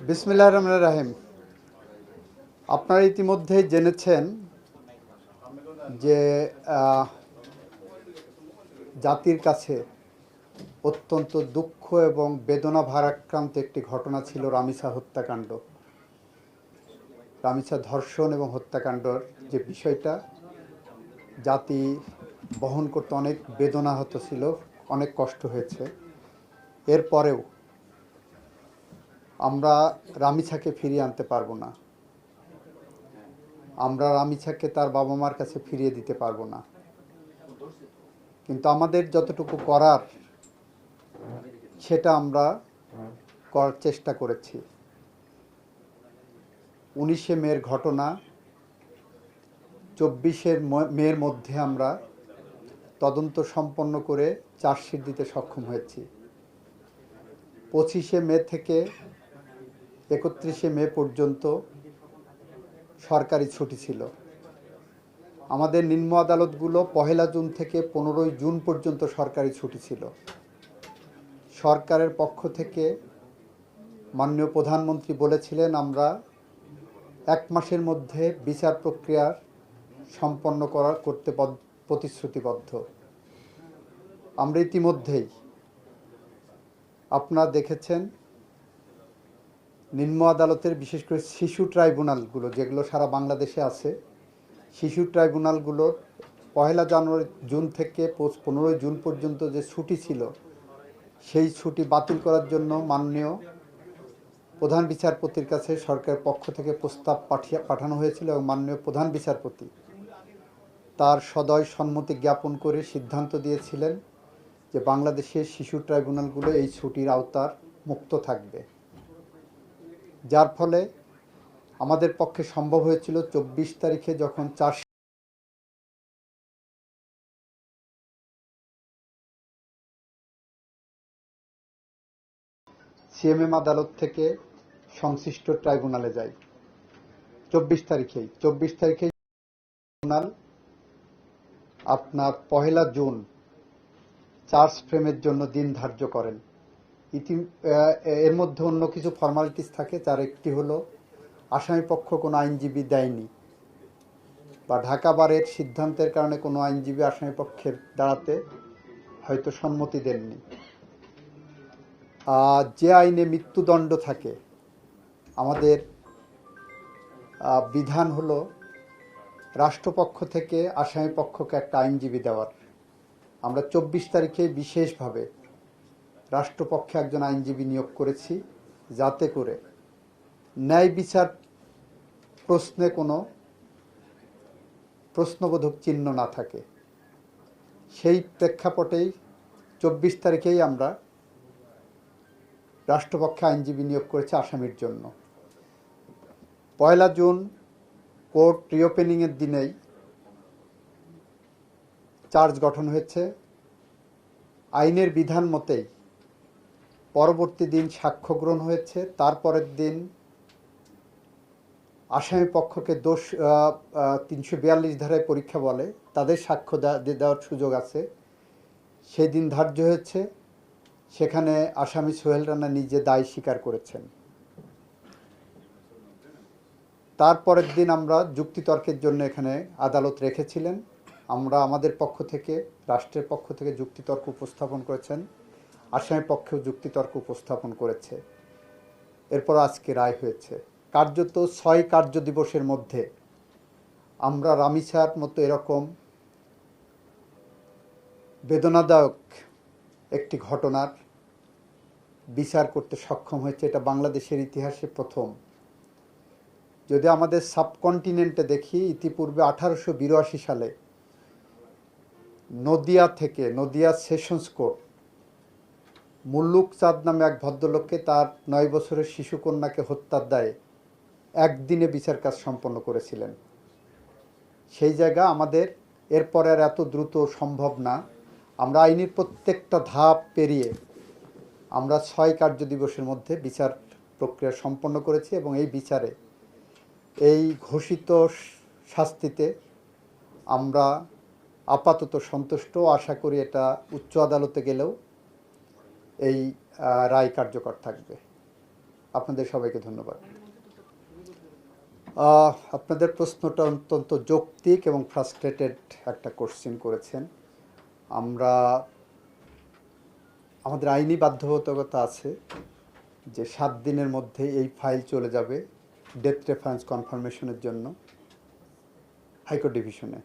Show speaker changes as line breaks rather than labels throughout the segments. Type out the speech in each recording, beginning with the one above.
বিসমিল্লাহির রহমানির রহিম। আপনারা ইতিমধ্যেই জেনেছেন যে জাতির কাছে অত্যন্ত দুঃখ এবং বেদনা ভারাক্রান্ত একটি ঘটনা ছিল রামিসা হত্যাকাণ্ড। রামিসা ধর্ষণ এবং হত্যাকাণ্ডর যে বিষয়টা জাতি বহন করতে অনেক বেদনাহত ছিল, অনেক কষ্ট হয়েছে। এরপরেও আমরা রামিসাকে ফিরিয়ে আনতে পারবো না, আমরা রামিসাকে তার বাবা মার কাছে ফিরিয়ে দিতে পারবো না, কিন্তু আমাদের যতটুকু করার সেটা আমরা করার চেষ্টা করেছি। 19শে মের ঘটনা, 24শে মের মধ্যে আমরা তদন্ত সম্পন্ন করে চার্জশিট দিতে সক্ষম হয়েছি। 25শে মে থেকে 31শে মে পর্যন্ত সরকারি ছুটি ছিল। আমাদের নিম্ন আদালতগুলো 1 জুন থেকে 15 জুন পর্যন্ত সরকারি ছুটি ছিল। সরকারের পক্ষ থেকে মাননীয় প্রধানমন্ত্রী বলেছিলেন আমরা 1 মাসের মধ্যে বিচার প্রক্রিয়া সম্পন্ন করতে প্রতিশ্রুতিবদ্ধ। আমরা ইতিমধ্যেই আপনারা দেখেছেন নিম্ন আদালতের বিশেষ করে শিশু ট্রাইব্যুনালগুলো যেগুলো সারা বাংলাদেশে আছে, শিশু ট্রাইব্যুনালগুলোর 1 জুন থেকে 15 জুন পর্যন্ত যে ছুটি ছিল সেই ছুটি বাতিল করার জন্য মাননীয় প্রধান বিচারপতির কাছে সরকারের পক্ষ থেকে প্রস্তাব পাঠানো হয়েছিল এবং মাননীয় প্রধান বিচারপতি তার সদয় সম্মতি জ্ঞাপন করে সিদ্ধান্ত দিয়েছিলেন যে বাংলাদেশের শিশু ট্রাইব্যুনালগুলো এই ছুটির আওতার মুক্ত থাকবে, যার ফলে আমাদের পক্ষে সম্ভব হয়েছিল 24 তারিখে যখন সিএমএম আদালত থেকে সংশ্লিষ্ট ট্রাইব্যুনালে যাই। 24 তারিখে ট্রাইব্যুনাল আপনার 1 জুন চার্জ ফ্রেমের জন্য দিন ধার্য করেন। এর মধ্যে অন্য কিছু ফর্মালিটিস থাকে, যার একটি হলো আসামি পক্ষ কোনো আইনজীবী দেয়নি বা ঢাকা বারের সিদ্ধান্তের কারণে কোনো আইনজীবী আসামি পক্ষের দাঁড়াতে হয়তো সম্মতি দেননি। যে আইনে মৃত্যুদণ্ড থাকে আমাদের বিধান হলো রাষ্ট্রপক্ষ থেকে আসামি পক্ষকে একটা আইনজীবী দেওয়ার। আমরা 24 তারিখে বিশেষভাবে রাষ্ট্রপক্ষে একজন আইনজীবী নিয়োগ করেছি, যাতে করে ন্যায় বিচার প্রশ্নে কোনো প্রশ্নবোধক চিহ্ন না থাকে। সেই প্রেক্ষাপটেই 24 তারিখেই আমরা রাষ্ট্রপক্ষে আইনজীবী নিয়োগ করেছি আসামির জন্য। 1 জুন কোর্ট রিওপেনিংয়ের দিনেই চার্জ গঠন হয়েছে। আইনের বিধান মতেই পরবর্তী দিন সাক্ষ্য গ্রহণ হয়েছে। তারপরের দিন আসামি পক্ষকে 342 ধারায় পরীক্ষা বলে, তাদের সাক্ষ্য দেওয়ার সুযোগ আছে, সেই দিন ধার্য হয়েছে। সেখানে আসামি সোহেল রানা নিজে দায় স্বীকার করেছেন। তারপরের দিন আমরা যুক্তিতর্কের জন্য এখানে আদালত রেখেছিলেন। আমরা আমাদের পক্ষ থেকে, রাষ্ট্রের পক্ষ থেকে যুক্তিতর্ক উপস্থাপন করেছেন, আসামি পক্ষেও যুক্তিতর্ক উপস্থাপন করেছে। এরপর আজকে রায় হয়েছে। কার্যত 6 কার্য দিবসের মধ্যে আমরা রামিসার মতো এরকম বেদনাদায়ক একটি ঘটনার বিচার করতে সক্ষম হয়েছে। এটা বাংলাদেশের ইতিহাসে প্রথম। যদি আমাদের সাবকন্টিনেন্টে দেখি, ইতিপূর্বে 1882 সালে নদিয়া সেশনস কোর্ট মুল্লুক চাঁদ নামে এক ভদ্রলোককে তার 9 বছরের শিশুকন্যাকে হত্যার দায়ে একদিনে বিচার কাজ সম্পন্ন করেছিলেন। সেই জায়গা আমাদের এরপর আর এত দ্রুত সম্ভব না। আমরা আইনের প্রত্যেকটা ধাপ পেরিয়ে আমরা 6 কার্য দিবসের মধ্যে বিচার প্রক্রিয়া সম্পন্ন করেছি এবং এই বিচারে এই ঘোষিত শাস্তিতে আমরা আপাতত সন্তুষ্ট। আশা করি এটা উচ্চ আদালতে গেলেও এই রায় কার্যকর থাকবে। আপনাদের সবাইকে ধন্যবাদ। আপনাদের প্রশ্নটা অত্যন্ত যৌক্তিক এবং ফ্রাস্ট্রেটেড একটা কোশ্চেন করেছেন। আমাদের আইনি বাধ্যবাধকতা আছে যে 7 দিনের মধ্যে এই ফাইল চলে যাবে ডেথ রেফারেন্স কনফার্মেশনের জন্য হাইকোর্ট ডিভিশনে।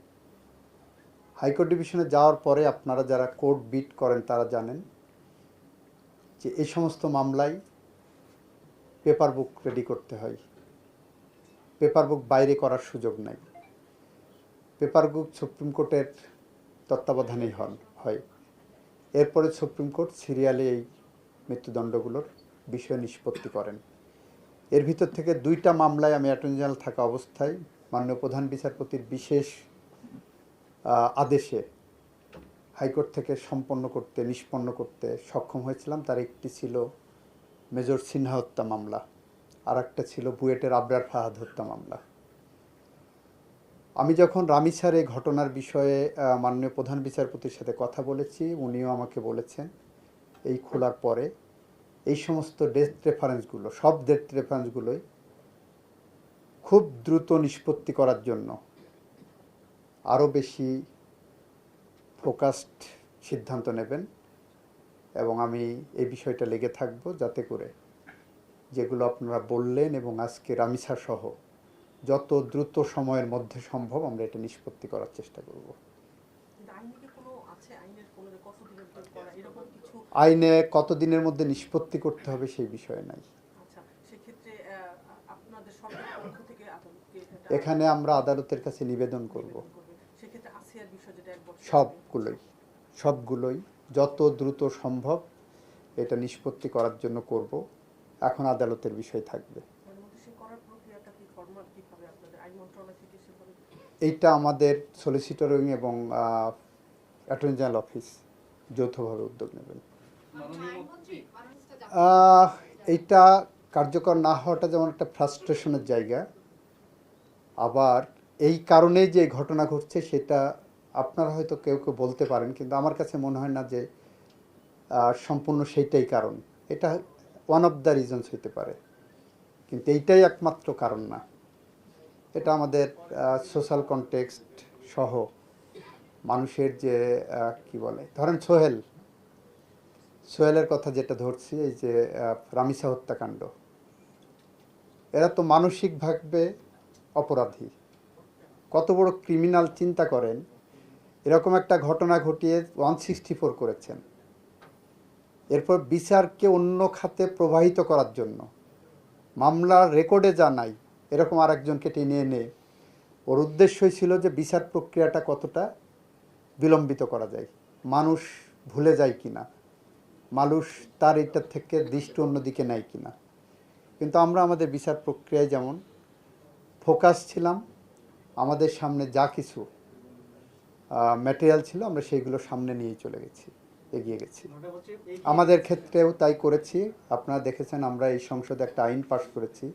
হাইকোর্ট ডিভিশনে যাওয়ার পরে আপনারা যারা কোর্ট বিট করেন তারা জানেন যে এই সমস্ত মামলায় পেপার বুক রেডি করতে হয়, পেপার বুক বাইরে করার সুযোগ নাই। পেপার বুক সুপ্রিম কোর্টের তত্ত্বাবধানেই হয়। এরপরে সুপ্রিম কোর্ট সিরিয়ালে এই মৃত্যুদণ্ডগুলোর বিষয় নিষ্পত্তি করেন। এর ভিতর থেকে 2টা মামলায় আমি অ্যাটর্নি জেনারেল থাকা অবস্থায় মাননীয় প্রধান বিচারপতির বিশেষ আদেশে হাইকোর্ট থেকে নিষ্পন্ন করতে সক্ষম হয়েছিলাম। তার একটি ছিল মেজর সিনহা হত্যা মামলা, আর একটা ছিল বুয়েটের আবরার ফাহাদ হত্যা মামলা। আমি যখন রামিসার এই ঘটনার বিষয়ে মাননীয় প্রধান বিচারপতির সাথে কথা বলেছি, উনিও আমাকে বলেছেন এই খোলার পরে এই সমস্ত সব ডেথ রেফারেন্সগুলোই খুব দ্রুত নিষ্পত্তি করার জন্য আরও বেশি ফোকাসড সিদ্ধান্ত নেবেন, এবং আমি এই বিষয়টা লেগে থাকব যাতে করে যেগুলো আপনারা বললেন এবং আজকে রামিসা সহ যত দ্রুত সময়ের মধ্যে সম্ভব আমরা এটা নিষ্পত্তি করার চেষ্টা করব। আইনে কত দিনের মধ্যে নিষ্পত্তি করতে হবে সেই বিষয়ে নাই। এখানে আমরা আদালতের কাছে নিবেদন করব সবগুলোই যত দ্রুত সম্ভব এটা নিষ্পত্তি করার জন্য করব। এখন আদালতের বিষয় থাকবে। এইটা আমাদের সলিসিটর উইং এবং অ্যাটর্নি জেনারেল অফিস যৌথভাবে উদ্যোগ নেবেন। এইটা কার্যকর না হওয়াটা যেমন একটা ফ্রাস্ট্রেশনের জায়গা, আবার এই কারণেই যে ঘটনা ঘটছে সেটা আপনারা হয়তো কেউ কেউ বলতে পারেন, কিন্তু আমার কাছে মনে হয় না যে সম্পূর্ণ সেইটাই কারণ। এটা ওয়ান অফ দ্য রিজনস হতে পারে, কিন্তু এইটাই একমাত্র কারণ না। এটা আমাদের সোশ্যাল কনটেক্সট সহ মানুষের যে কি বলে, ধরেন সোহেলের কথা যেটা ধরছি, এই যে রামিসা হত্যাকাণ্ড, এরা তো মানসিকভাবে অপরাধী, কত বড় ক্রিমিনাল চিন্তা করেন। এরকম একটা ঘটনা ঘটিয়ে 164 করেছেন, এরপর বিচারকে অন্য খাতে প্রবাহিত করার জন্য মামলার রেকর্ডে যা নাই এরকম আরেকজনকে টেনে এনে ওর উদ্দেশ্যই ছিল যে বিচার প্রক্রিয়াটা কতটা বিলম্বিত করা যায়, মানুষ ভুলে যায় কিনা, মানুষ তার এটার থেকে দৃষ্টি অন্যদিকে নেয় কিনা। কিন্তু আমরা আমাদের বিচার প্রক্রিয়ায় যেমন ফোকাস ছিলাম, আমাদের সামনে যা কিছু ম্যাটেরিয়াল ছিল আমরা সেইগুলো সামনে নিয়ে এগিয়ে গেছি। আমাদের ক্ষেত্রেও তাই করেছি। আপনারা দেখেছেন আমরা এই সংসদে একটা আইন পাশ করেছি,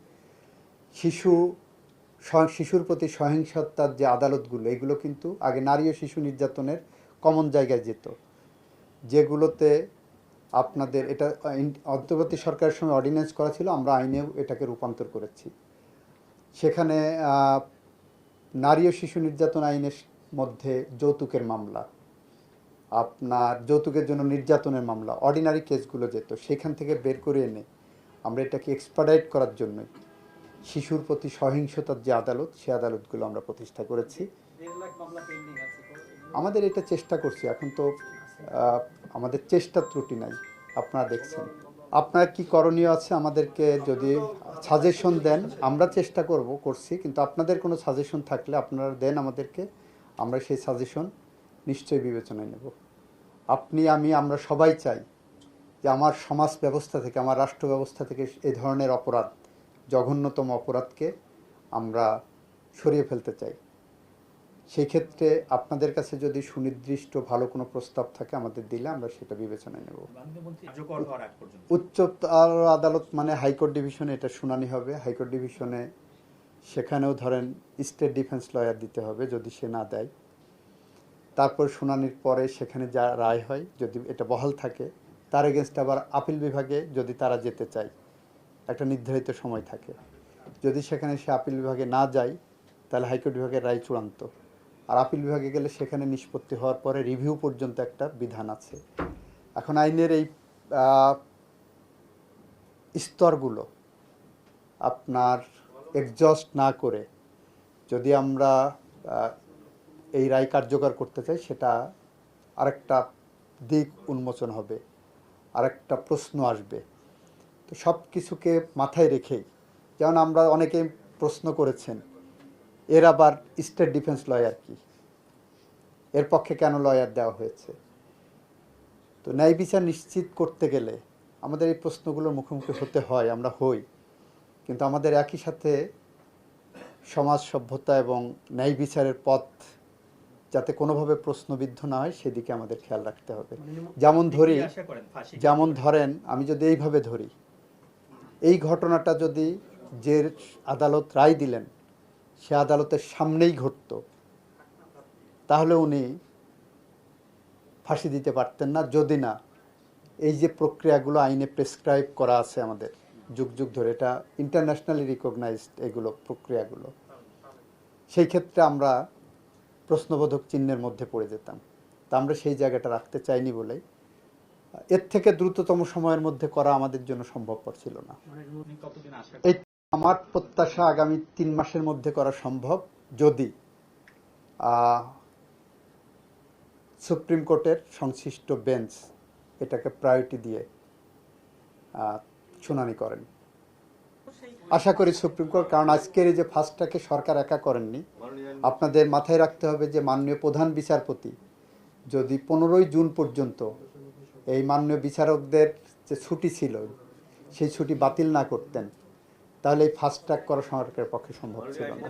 শিশুর প্রতি সহিংসতার যে আদালতগুলো, এগুলো কিন্তু আগে নারী ও শিশু নির্যাতনের কমন জায়গায় যেত, যেগুলোতে আপনাদের এটা অন্তর্বর্তী সরকারের সময় অর্ডিন্যান্স করা ছিল, আমরা আইনেও এটাকে রূপান্তর করেছি। সেখানে নারী ও শিশু নির্যাতন আইনের মধ্যে যৌতুকের মামলা, আপনার যৌতুকের জন্য নির্যাতনের মামলা, অর্ডিনারি কেসগুলো যেত, সেখান থেকে বের করে এনে আমরা এটাকে এক্সপার্ডাইট করার জন্যই শিশুর প্রতি সহিংসতার যে আদালত, সে আদালতগুলো আমরা প্রতিষ্ঠা করেছি। আমাদের এটা চেষ্টা করছি, এখন তো আমাদের চেষ্টার ত্রুটি নাই, আপনারা দেখছেন। আপনার কি করণীয় আছে আমাদেরকে যদি সাজেশন দেন, আমরা চেষ্টা করছি, কিন্তু আপনাদের কোনো সাজেশন থাকলে আপনারা দেন আমাদেরকে, আমরা সেই সাজেশন নিশ্চয়ই বিবেচনায় নেব। আপনি, আমরা সবাই চাই যে আমার সমাজ ব্যবস্থা থেকে, আমার রাষ্ট্র ব্যবস্থা থেকে এই ধরনের অপরাধ, জঘন্যতম অপরাধকে আমরা সরিয়ে ফেলতে চাই। সেই ক্ষেত্রে আপনাদের কাছে যদি সুনির্দিষ্ট ভালো কোনো প্রস্তাব থাকে আমাদের দিলে আমরা সেটা বিবেচনায় নেব। উচ্চতর আদালত মানে হাইকোর্ট ডিভিশনে এটা শুনানি হবে। হাইকোর্ট ডিভিশনে সেখানেও ধরেন স্টেট ডিফেন্স লয়ার দিতে হবে, যদি সে না দেয়। তারপর শুনানির পরে সেখানে যা রায় হয়, যদি এটা বহাল থাকে, তার এগেনস্ট আবার আপিল বিভাগে যদি তারা যেতে চায়, একটা নির্ধারিত সময় থাকে। যদি সেখানে সে আপিল বিভাগে না যায় তাহলে হাইকোর্ট বিভাগের রায় চূড়ান্ত। আর আপিল বিভাগে গেলে সেখানে নিষ্পত্তি হওয়ার পরে রিভিউ পর্যন্ত একটা বিধান আছে। এখন আইনের এই স্তরগুলো আপনার এক্সজস্ট না করে যদি আমরা এই রায় কার্যকর করতে চাই, সেটা আরেকটা দিক উন্মোচন হবে, আরেকটা প্রশ্ন আসবে। তো সব কিছুকে মাথায় রেখেই, যেমন আমরা অনেকেই প্রশ্ন করেছেন, এর আবার স্টেট ডিফেন্স লয়ার কি, এর পক্ষে কেন লয়ার দেওয়া হয়েছে। তো ন্যায় বিচার নিশ্চিত করতে গেলে আমাদের এই প্রশ্নগুলোর মুখোমুখি হতে হয়, আমরা হই, কিন্তু আমাদের একই সাথে সমাজ সভ্যতা এবং ন্যায় বিচারের পথ যাতে কোনোভাবে প্রশ্নবিদ্ধ না হয় সেদিকে আমাদের খেয়াল রাখতে হবে। যেমন ধরেন আমি যদি এইভাবে ধরি, এই ঘটনাটা যদি যে আদালত রায় দিলেন সে আদালতের সামনেই ঘটতো, তাহলে উনি ফাঁসি দিতে পারতেন না, যদি না এই যে প্রক্রিয়াগুলো আইনে প্রেসক্রাইব করা আছে আমাদের যুগ যুগ ধরে, এটা ইন্টারন্যাশনালি রিকগনাইজড এগুলো প্রক্রিয়াগুলো, সেই ক্ষেত্রে আমরা প্রশ্নবোধক চিহ্নের মধ্যে পড়ে যেতাম। তা আমরা সেই জায়গাটা রাখতে চাইনি বলেই এর থেকে দ্রুততম সময়ের মধ্যে করা আমাদের জন্য সম্ভবপর ছিল না। এই আমার প্রত্যাশা আগামী 3 মাসের মধ্যে করা সম্ভব, যদি সুপ্রিম কোর্টের সংশ্লিষ্ট বেঞ্চ এটাকে প্রায়োরিটি দিয়ে শুনানি করেন। আশা করি সুপ্রিম কোর্ট, কারণ আজকের এই যে ফার্স্টটাকে সরকার একা করেননি, আপনাদের মাথায় রাখতে হবে যে মাননীয় প্রধান বিচারপতি যদি 15ই জুন পর্যন্ত এই মাননীয় বিচারকদের যে ছুটি ছিল সেই ছুটি বাতিল না করতেন, তাহলে এই ফাস্ট ট্র্যাক করা সরকারের পক্ষে সম্ভব ছিল না।